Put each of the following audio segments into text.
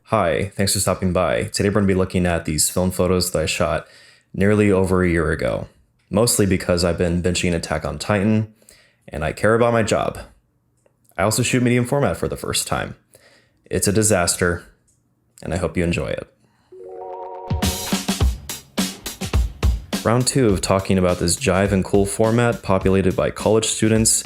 Hi, thanks for stopping by. Today we're going to be looking at these film photos that I shot nearly over a year ago. Mostly because I've been binging Attack on Titan, and I care about my job. I also shoot medium format for the first time. It's a disaster, and I hope you enjoy it. Round 2 of talking about this jive and cool format populated by college students,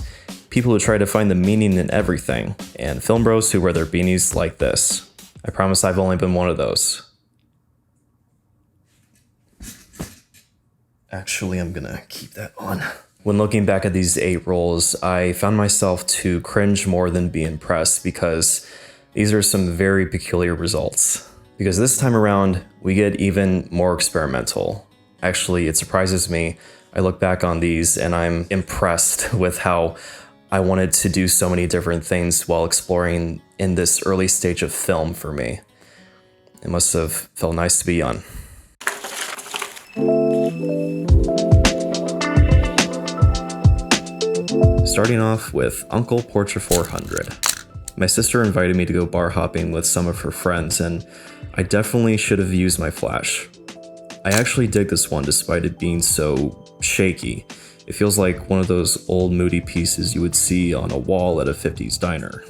people who try to find the meaning in everything, and film bros who wear their beanies like this. I promise I've only been one of those. Actually, I'm gonna keep that on. When looking back at these 8 rolls, I found myself to cringe more than be impressed because these are some very peculiar results. Because this time around, we get even more experimental. Actually, it surprises me. I look back on these and I'm impressed with how I wanted to do so many different things while exploring in this early stage of film for me. It must have felt nice to be young. Starting off with Uncle Portra 400. My sister invited me to go bar hopping with some of her friends, and I definitely should have used my flash. I actually dig this one despite it being so shaky. It feels like one of those old moody pieces you would see on a wall at a 50s diner.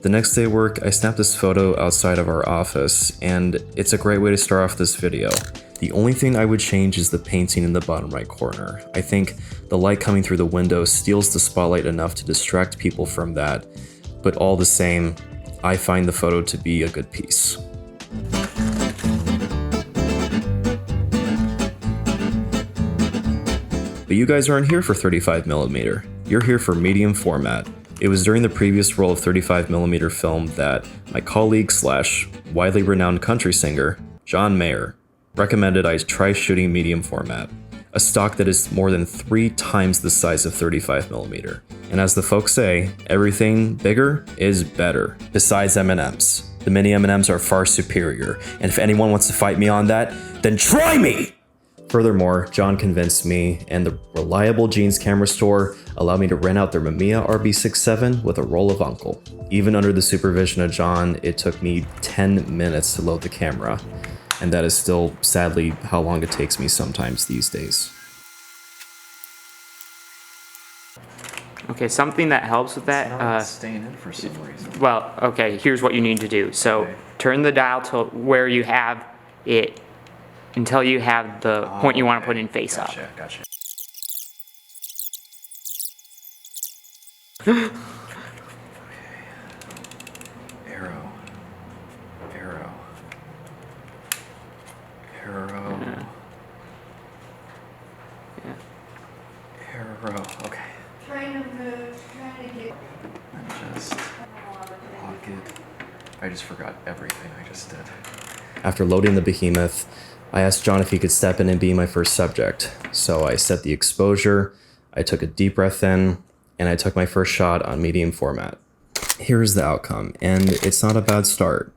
The next day at work, I snapped this photo outside of our office, and it's a great way to start off this video. The only thing I would change is the painting in the bottom right corner. I think the light coming through the window steals the spotlight enough to distract people from that, but all the same, I find the photo to be a good piece. But you guys aren't here for 35mm, you're here for medium format. It was during the previous roll of 35mm film that my colleague / widely renowned country singer, John Mayer, recommended I try shooting medium format, a stock that is more than 3 times the size of 35mm. And as the folks say, everything bigger is better, besides M&Ms. The mini M&Ms are far superior, and if anyone wants to fight me on that, then try me! Furthermore, John convinced me, and the reliable Jeans camera store allowed me to rent out their Mamiya RB67 with a roll of Uncle. Even under the supervision of John, it took me 10 minutes to load the camera, and that is still, sadly, how long it takes me sometimes these days. Okay, something that helps with that. It's not staying in for some reason. Well, okay, here's what you need to do. So turn the dial to where you have it until you have the point you want to put in face up. Gotcha. Arrow. Yeah. Arrow. Okay. Trying to get. And just lock it. I just forgot everything I just did. After loading the behemoth, I asked John if he could step in and be my first subject. So I set the exposure, I took a deep breath in, and I took my first shot on medium format. Here's the outcome, and it's not a bad start.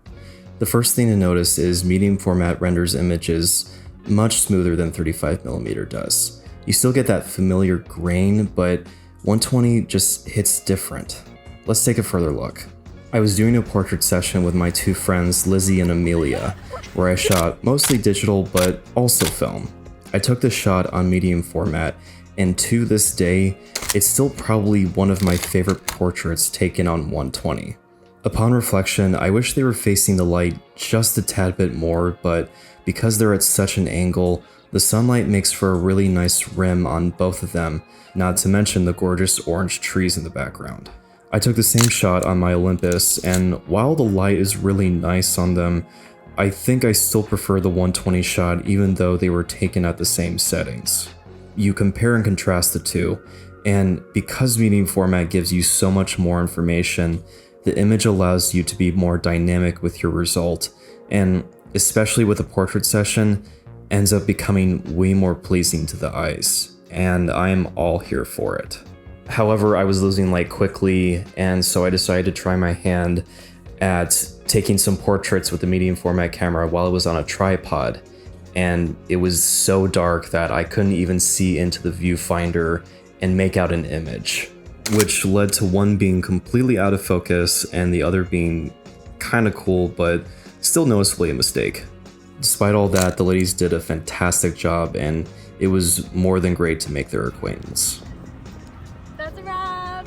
The first thing to notice is medium format renders images much smoother than 35mm does. You still get that familiar grain, but 120 just hits different. Let's take a further look. I was doing a portrait session with my 2 friends, Lizzie and Amelia, where I shot mostly digital but also film. I took the shot on medium format, and to this day, it's still probably one of my favorite portraits taken on 120. Upon reflection, I wish they were facing the light just a tad bit more, but because they're at such an angle, the sunlight makes for a really nice rim on both of them, not to mention the gorgeous orange trees in the background. I took the same shot on my Olympus, and while the light is really nice on them, I think I still prefer the 120 shot even though they were taken at the same settings. You compare and contrast the two, and because medium format gives you so much more information, the image allows you to be more dynamic with your result, and especially with a portrait session, ends up becoming way more pleasing to the eyes, and I'm all here for it. However, I was losing light quickly, and so I decided to try my hand at taking some portraits with the medium format camera while it was on a tripod, and it was so dark that I couldn't even see into the viewfinder and make out an image, which led to one being completely out of focus and the other being kind of cool but still noticeably a mistake. Despite all that, the ladies did a fantastic job, and it was more than great to make their acquaintance. That's a wrap!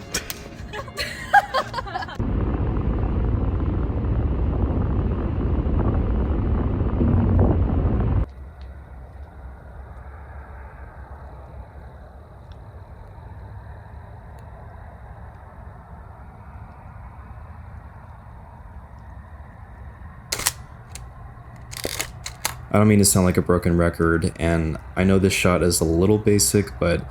I don't mean to sound like a broken record, and I know this shot is a little basic, but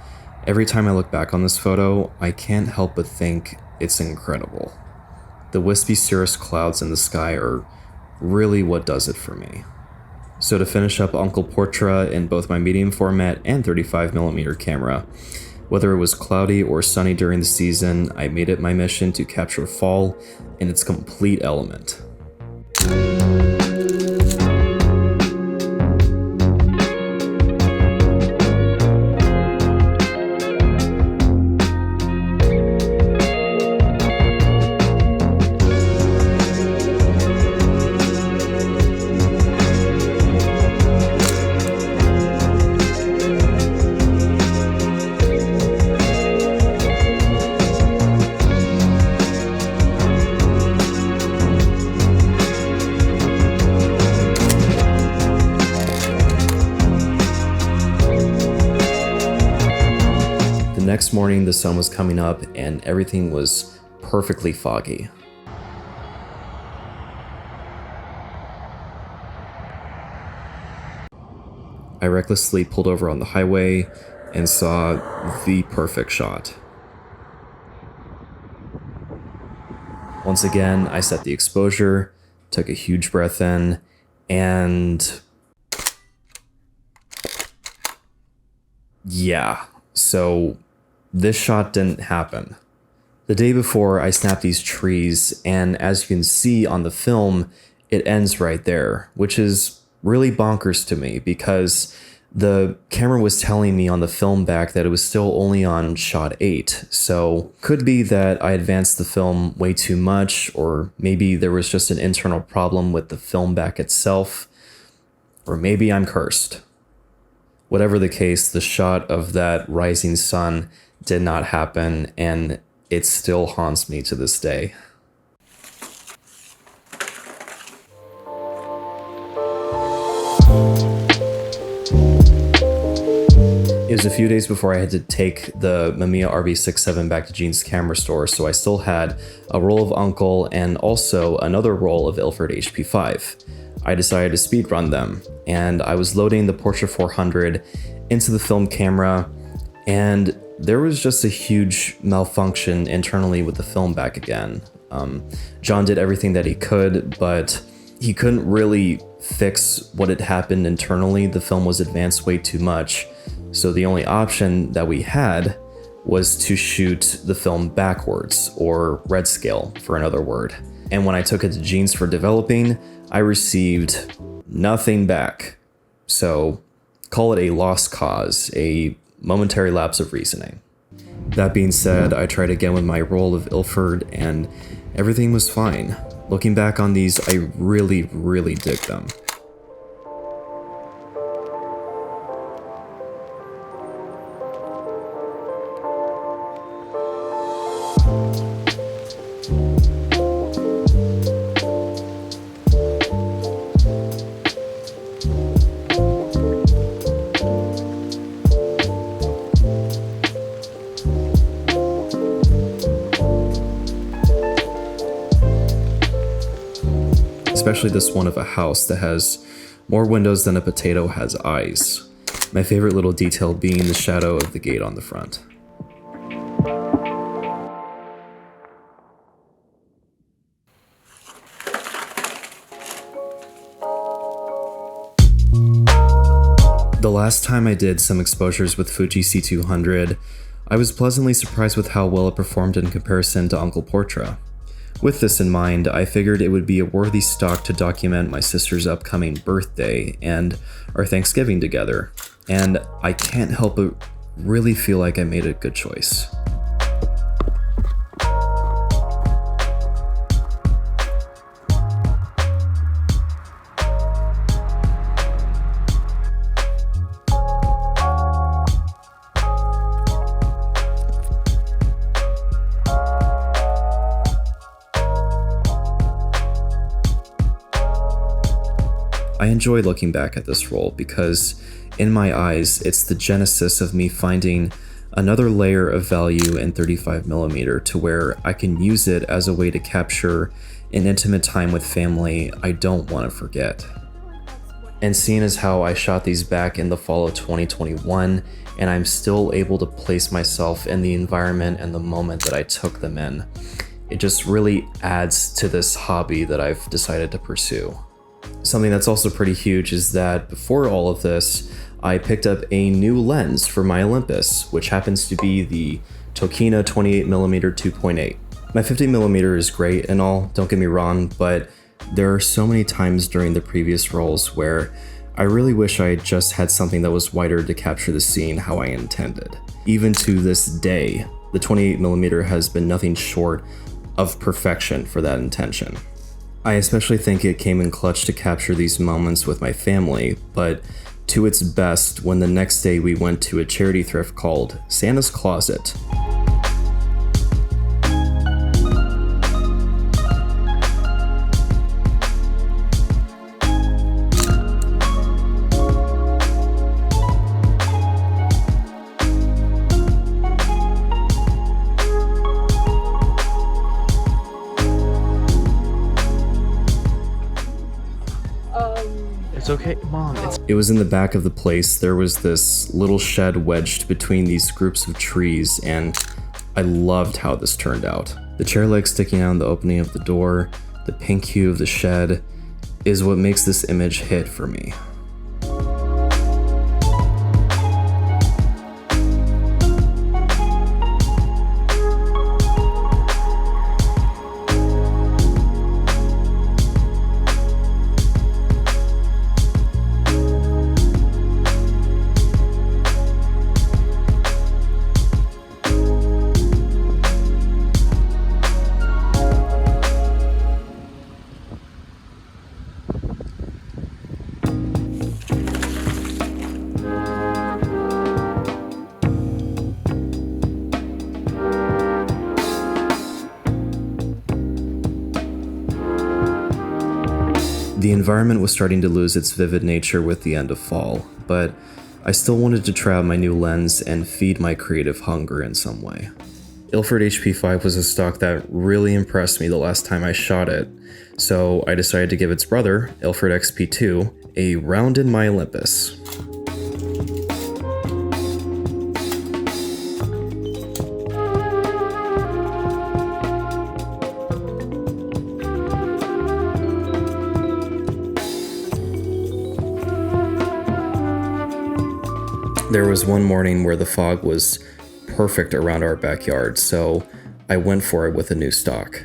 every time I look back on this photo, I can't help but think it's incredible. The wispy cirrus clouds in the sky are really what does it for me. So to finish up Uncle Portra in both my medium format and 35mm camera, whether it was cloudy or sunny during the season, I made it my mission to capture fall in its complete element. Next morning, the sun was coming up and everything was perfectly foggy. I recklessly pulled over on the highway and saw the perfect shot. Once again, I set the exposure, took a huge breath in, and yeah, so this shot didn't happen. The day before, I snapped these trees, and as you can see on the film, it ends right there, which is really bonkers to me because the camera was telling me on the film back that it was still only on shot 8. So could be that I advanced the film way too much, or maybe there was just an internal problem with the film back itself, or maybe I'm cursed. Whatever the case, the shot of that rising sun did not happen, and it still haunts me to this day. It was a few days before I had to take the Mamiya RB67 back to Gene's camera store, so I still had a roll of Uncle and also another roll of Ilford HP5. I decided to speedrun them, and I was loading the Portra 400 into the film camera, and there was just a huge malfunction internally with the film back again. John did everything that he could, but he couldn't really fix what had happened internally. The film was advanced way too much, so the only option that we had was to shoot the film backwards, or red scale for another word. And when I took it to Gene's for developing, I received nothing back. So call it a lost cause, a momentary lapse of reasoning. That being said, I tried again with my roll of Ilford and everything was fine. Looking back on these, I really dig them. Especially this one of a house that has more windows than a potato has eyes. My favorite little detail being the shadow of the gate on the front. The last time I did some exposures with Fuji C200, I was pleasantly surprised with how well it performed in comparison to Uncle Portra. With this in mind, I figured it would be a worthy stock to document my sister's upcoming birthday and our Thanksgiving together, and I can't help but really feel like I made a good choice. I enjoy looking back at this roll because, in my eyes, it's the genesis of me finding another layer of value in 35mm to where I can use it as a way to capture an intimate time with family I don't want to forget. And seeing as how I shot these back in the fall of 2021, and I'm still able to place myself in the environment and the moment that I took them in, it just really adds to this hobby that I've decided to pursue. Something that's also pretty huge is that before all of this, I picked up a new lens for my Olympus, which happens to be the Tokina 28mm 2.8. My 50mm is great and all, don't get me wrong, but there are so many times during the previous rolls where I really wish I had just had something that was wider to capture the scene how I intended. Even to this day, the 28mm has been nothing short of perfection for that intention. I especially think it came in clutch to capture these moments with my family, but to its best when the next day we went to a charity thrift called Santa's Closet. It's okay, Mom. It was in the back of the place. There was this little shed wedged between these groups of trees, and I loved how this turned out. The chair legs sticking out in the opening of the door, the pink hue of the shed, is what makes this image hit for me. The environment was starting to lose its vivid nature with the end of fall, but I still wanted to try out my new lens and feed my creative hunger in some way. Ilford HP5 was a stock that really impressed me the last time I shot it, so I decided to give its brother, Ilford XP2, a round in my Olympus. There was one morning where the fog was perfect around our backyard, so I went for it with a new stock.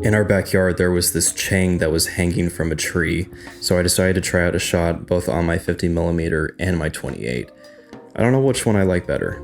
In our backyard, there was this Chang that was hanging from a tree, so I decided to try out a shot both on my 50mm and my 28. I don't know which one I like better.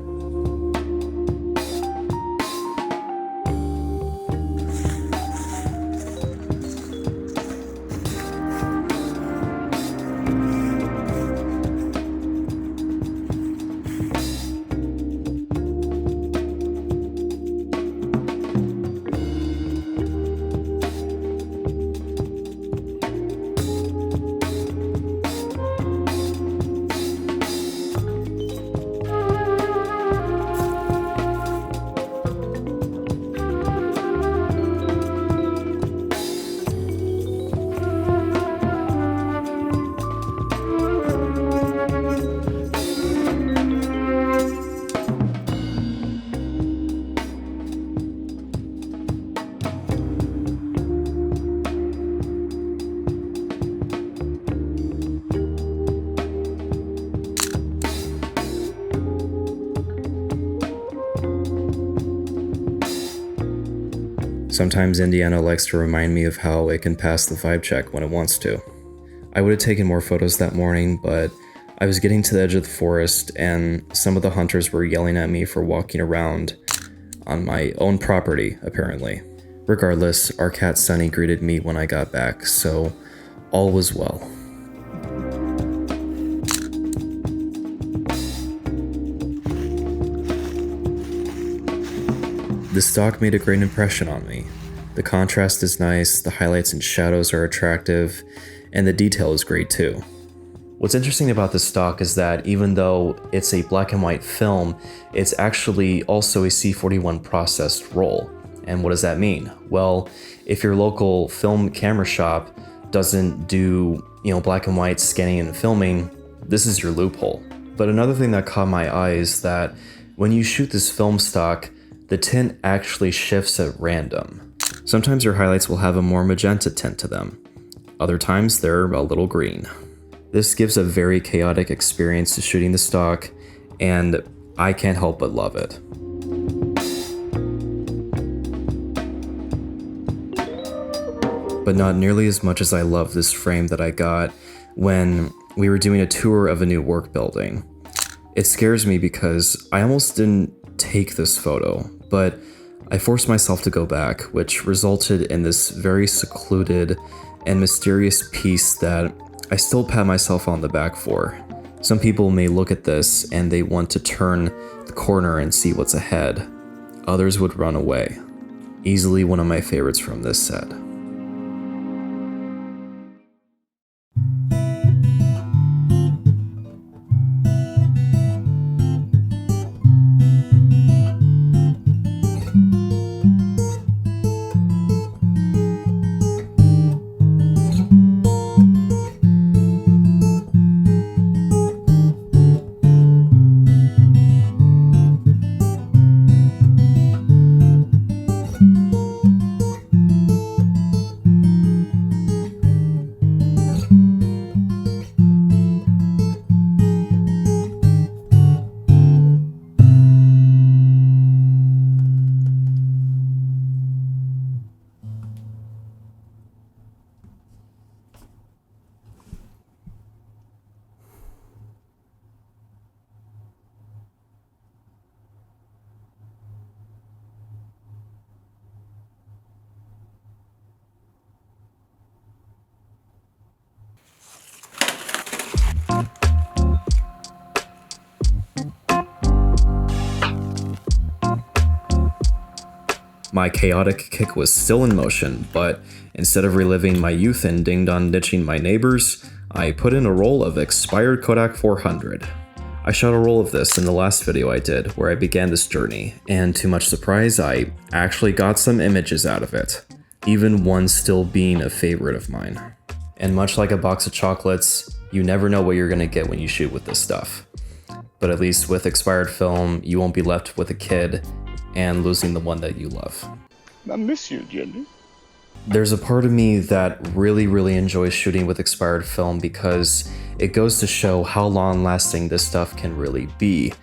Sometimes Indiana likes to remind me of how it can pass the vibe check when it wants to. I would have taken more photos that morning, but I was getting to the edge of the forest and some of the hunters were yelling at me for walking around on my own property, apparently. Regardless, our cat Sunny greeted me when I got back, so all was well. The stock made a great impression on me. The contrast is nice, the highlights and shadows are attractive, and the detail is great too. What's interesting about this stock is that even though it's a black and white film, it's actually also a C41 processed roll. And what does that mean? Well, if your local film camera shop doesn't do, black and white scanning and filming, this is your loophole. But another thing that caught my eye is that when you shoot this film stock, the tint actually shifts at random. Sometimes your highlights will have a more magenta tint to them. Other times they're a little green. This gives a very chaotic experience to shooting the stock, and I can't help but love it. But not nearly as much as I love this frame that I got when we were doing a tour of a new work building. It scares me because I almost didn't take this photo, but I forced myself to go back, which resulted in this very secluded and mysterious piece that I still pat myself on the back for. Some people may look at this and they want to turn the corner and see what's ahead. Others would run away. Easily one of my favorites from this set. My chaotic kick was still in motion, but instead of reliving my youth and ding-dong ditching my neighbors, I put in a roll of expired Kodak 400. I shot a roll of this in the last video I did, where I began this journey, and to much surprise, I actually got some images out of it, even one still being a favorite of mine. And much like a box of chocolates, you never know what you're gonna get when you shoot with this stuff. But at least with expired film, you won't be left with a kid and losing the one that you love. I miss you, Jenny. There's a part of me that really enjoys shooting with expired film because it goes to show how long-lasting this stuff can really be.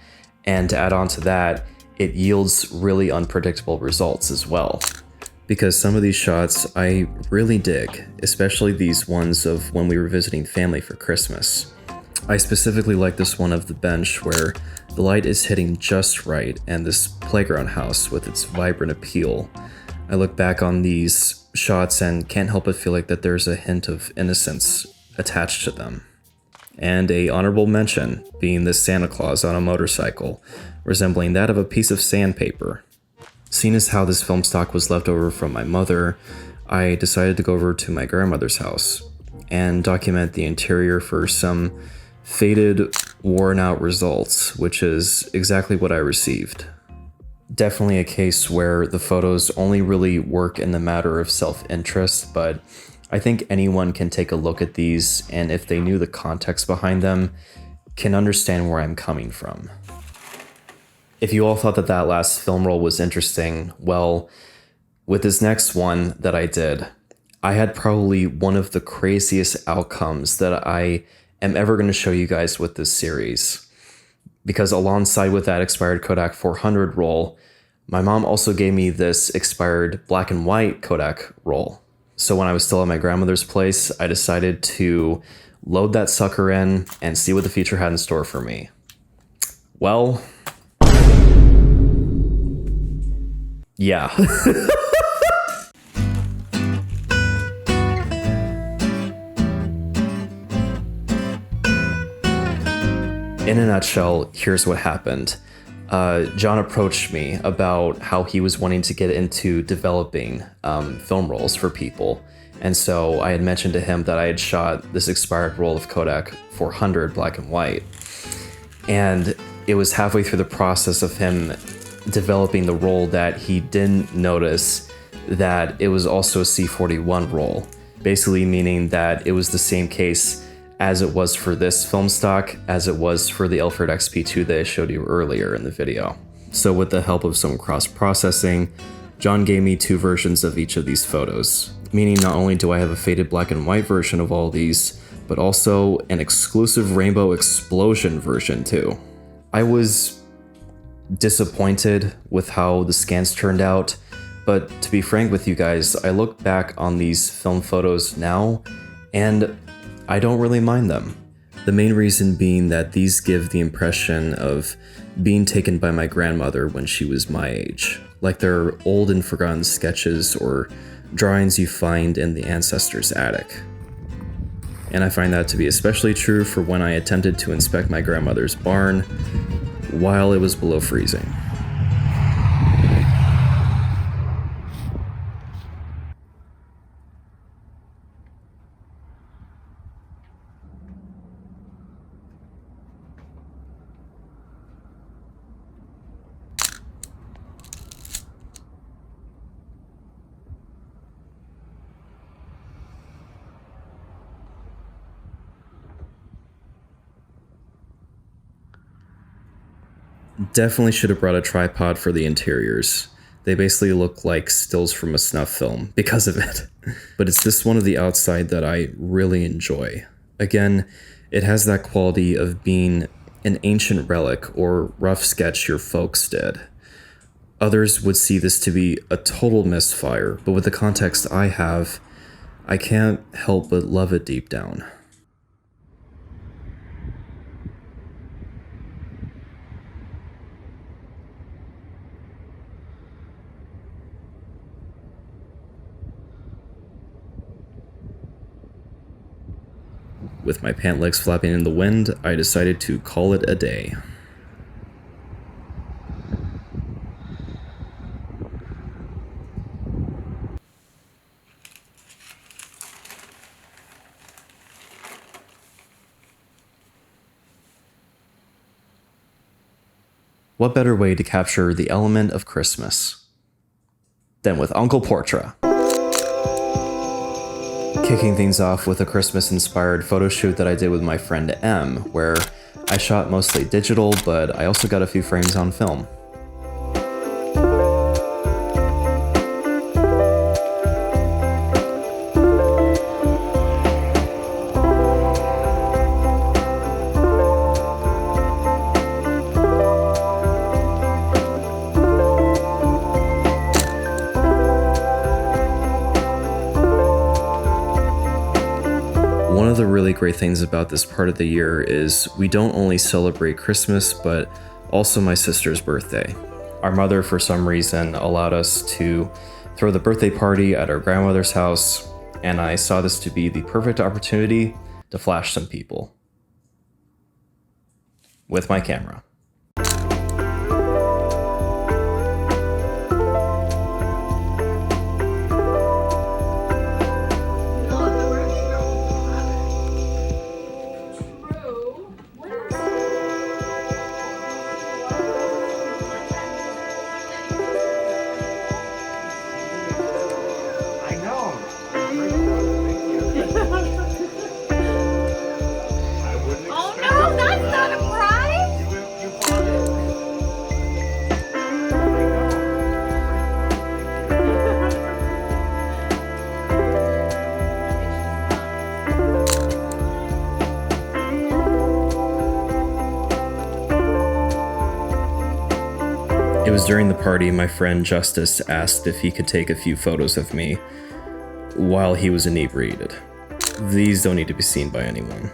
And to add on to that, it yields really unpredictable results as well. Because some of these shots I really dig, especially these ones of when we were visiting family for Christmas. I specifically like this one of the bench where the light is hitting just right and this playground house with its vibrant appeal. I look back on these shots and can't help but feel like that there's a hint of innocence attached to them. And a honorable mention being this Santa Claus on a motorcycle, resembling that of a piece of sandpaper. Seeing as how this film stock was left over from my mother, I decided to go over to my grandmother's house and document the interior for some faded, worn out results, which is exactly what I received. Definitely a case where the photos only really work in the matter of self-interest, but I think anyone can take a look at these and if they knew the context behind them, can understand where I'm coming from. If you all thought that that last film roll was interesting, well, with this next one that I did, I had probably one of the craziest outcomes that I am ever going to show you guys with this series. Because alongside with that expired Kodak 400 roll, my mom also gave me this expired black and white Kodak roll. So when I was still at my grandmother's place, I decided to load that sucker in and see what the future had in store for me. Well, yeah. In a nutshell, here's what happened. John approached me about how he was wanting to get into developing film rolls for people. And so I had mentioned to him that I had shot this expired roll of Kodak 400 black and white. And it was halfway through the process of him developing the roll that he didn't notice that it was also a C41 roll, basically meaning that it was the same case as it was for this film stock as it was for the Ilford XP2 that I showed you earlier in the video. So with the help of some cross-processing, John gave me 2 versions of each of these photos, meaning not only do I have a faded black and white version of all these, but also an exclusive rainbow explosion version too. I was disappointed with how the scans turned out, but to be frank with you guys, I look back on these film photos now and I don't really mind them. The main reason being that these give the impression of being taken by my grandmother when she was my age, like they're old and forgotten sketches or drawings you find in the ancestor's attic. And I find that to be especially true for when I attempted to inspect my grandmother's barn while it was below freezing. Definitely should have brought a tripod for the interiors. They basically look like stills from a snuff film because of it. But it's this one of the outside that I really enjoy. Again, it has that quality of being an ancient relic or rough sketch your folks did. Others would see this to be a total misfire, but with the context I have, I can't help but love it deep down. With my pant legs flapping in the wind, I decided to call it a day. What better way to capture the element of Christmas than with Uncle Portra? Kicking things off with a Christmas-inspired photo shoot that I did with my friend M, where I shot mostly digital, but I also got a few frames on film. One of the really great things about this part of the year is we don't only celebrate Christmas, but also my sister's birthday. Our mother, for some reason, allowed us to throw the birthday party at our grandmother's house, and I saw this to be the perfect opportunity to flash some people with my camera. Oh no, that's not a prize! It was during the party my friend Justice asked if he could take a few photos of me while he was inebriated. These don't need to be seen by anyone.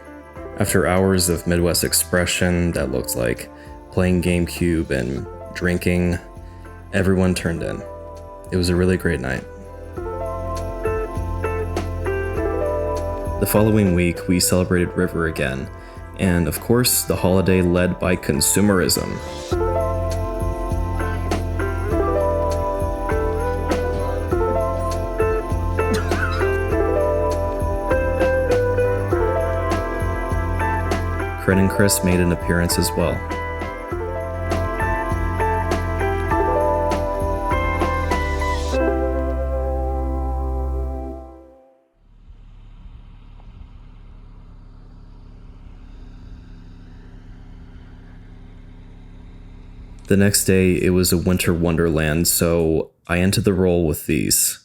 After hours of Midwest expression that looked like playing GameCube and drinking, everyone turned in. It was a really great night. The following week, we celebrated River again, and of course, the holiday led by consumerism. Crit and Chris made an appearance as well. The next day, it was a winter wonderland, so I entered the role with these.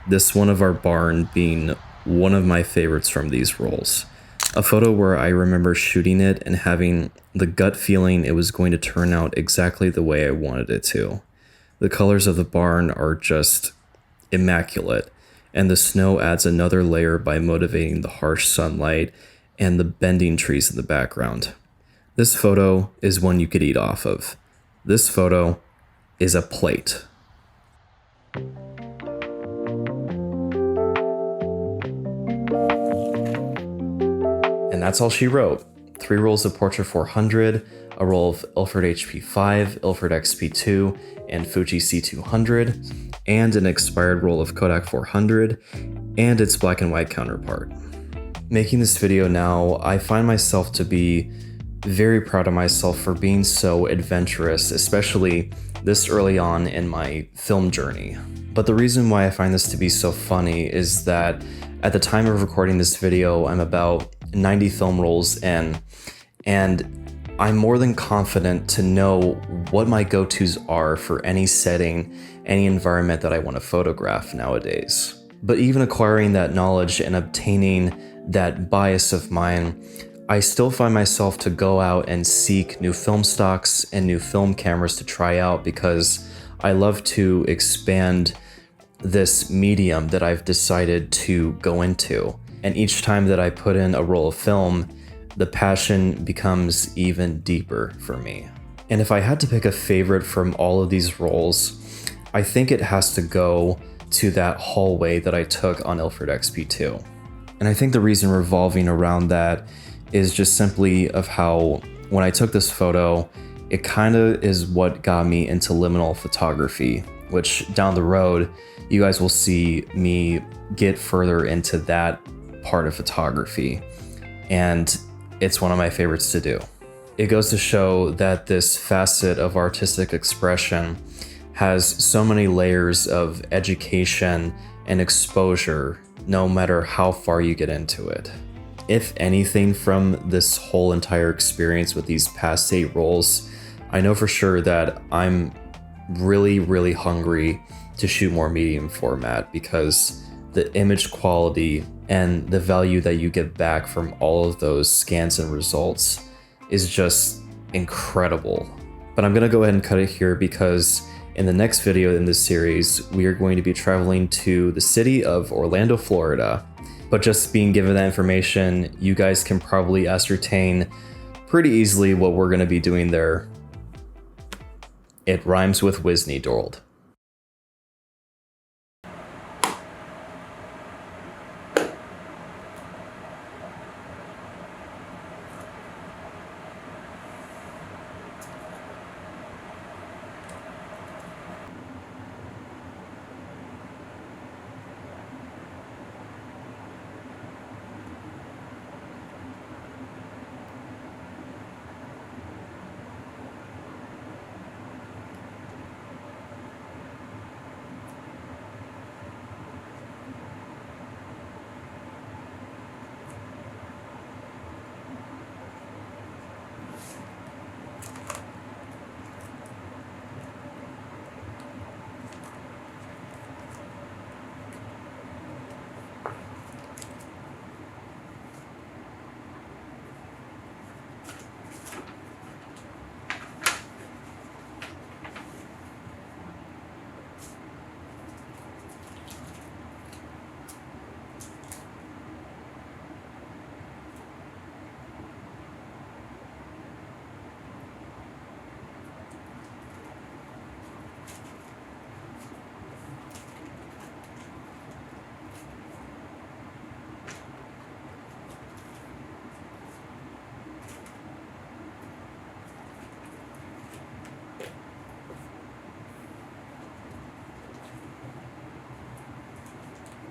This one of our barn being one of my favorites from these rolls. A photo where I remember shooting it and having the gut feeling it was going to turn out exactly the way I wanted it to. The colors of the barn are just immaculate, and the snow adds another layer by motivating the harsh sunlight and the bending trees in the background. This photo is one you could eat off of. This photo is a plate. And that's all she wrote. 3 rolls of Portra 400, a roll of Ilford HP5, Ilford XP2, and Fuji C200, and an expired roll of Kodak 400, and its black and white counterpart. Making this video now, I find myself to be very proud of myself for being so adventurous, especially this early on in my film journey. But the reason why I find this to be so funny is that at the time of recording this video, I'm about 90 film rolls in, and I'm more than confident to know what my go-tos are for any setting, any environment that I want to photograph nowadays. But even acquiring that knowledge and obtaining that bias of mine, I still find myself to go out and seek new film stocks and new film cameras to try out because I love to expand this medium that I've decided to go into. And each time that I put in a roll of film, the passion becomes even deeper for me. And if I had to pick a favorite from all of these rolls, I think it has to go to that hallway that I took on Ilford XP2. And I think the reason revolving around that is just simply of how when I took this photo, it kind of is what got me into liminal photography, which down the road, you guys will see me get further into that part of photography. And it's one of my favorites to do. It goes to show that this facet of artistic expression has so many layers of education and exposure, no matter how far you get into it. If anything from this whole entire experience with these past 8 rolls, I know for sure that I'm really, really hungry to shoot more medium format because the image quality and the value that you get back from all of those scans and results is just incredible. But I'm gonna go ahead and cut it here because in the next video in this series, we are going to be traveling to the city of Orlando, Florida. But just being given that information, you guys can probably ascertain pretty easily what we're gonna be doing there. It rhymes with Wisney Dold.